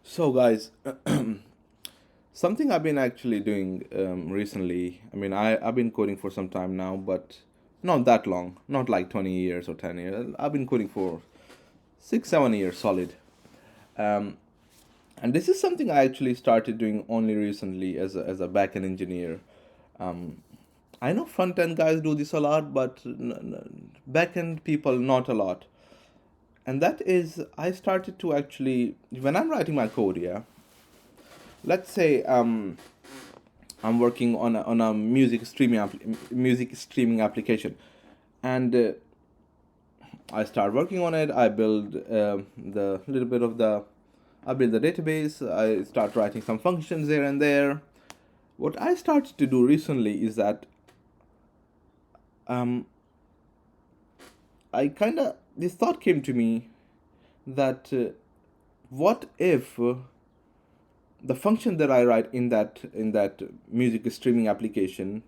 So, guys, something I've been actually doing recently. I mean, I've been coding for some time now, but not that long, not like 20 years or 10 years. I've been coding for 6, 7 years solid. Um, and this is something I actually started doing only recently as a backend engineer. Um, I know front end guys do this a lot, but backend people not a lot. And that is, I started to actually, when I'm writing my code, yeah, let's say I'm working on a music streaming application, and I start working on it. I build the little bit of the I build the database. I start writing some functions here and there. What I started to do recently is that um, I kind of this thought came to me that what if the function that I write in that music streaming application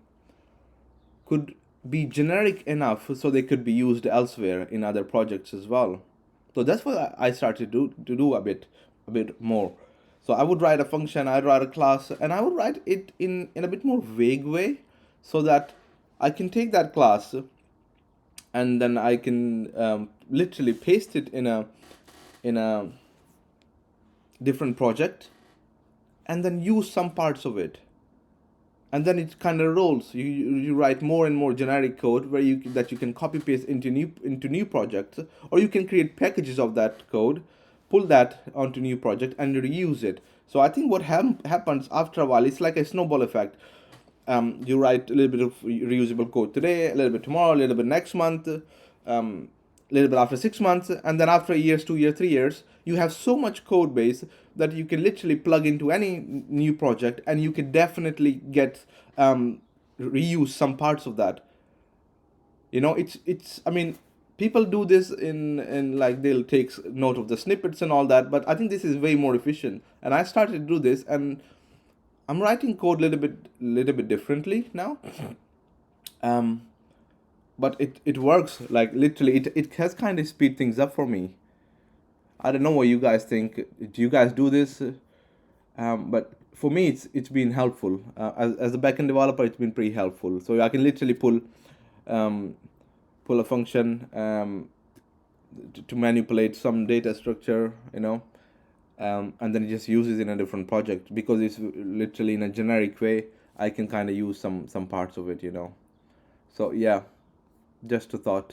could be generic enough so they could be used elsewhere in other projects as well. So that's what I started to do a bit more. So I would write a function, I'd write a class, and I would write it in a bit more vague way, so that I can take that class and then I can literally paste it in a different project and then use some parts of it, and then it kind of rolls. You write more and more generic code where you can copy paste into new projects, or you can create packages of that code, pull that onto new project and reuse it. So I think what happens after a while, it's like a snowball effect. You write a little bit of reusable code today, a little bit tomorrow, a little bit next month, a little bit after 6 months, and then after a years, 2 years, 3 years, you have so much code base that you can literally plug into any new project, and you can definitely get reuse some parts of that. It's I mean, people do this in like they'll take note of the snippets and all that, but I think this is way more efficient. And I started to do this, and I'm writing code little bit differently now. um but it works, like literally it has kind of speed things up for me. I don't know what you guys think. Do you guys do this? But for me, it's been helpful. As a backend developer, it's been pretty helpful. So I can literally um, pull a function to manipulate some data structure, and then it just uses in a different project because it's literally in a generic way. I can kind of use some parts of it. So yeah, just a thought.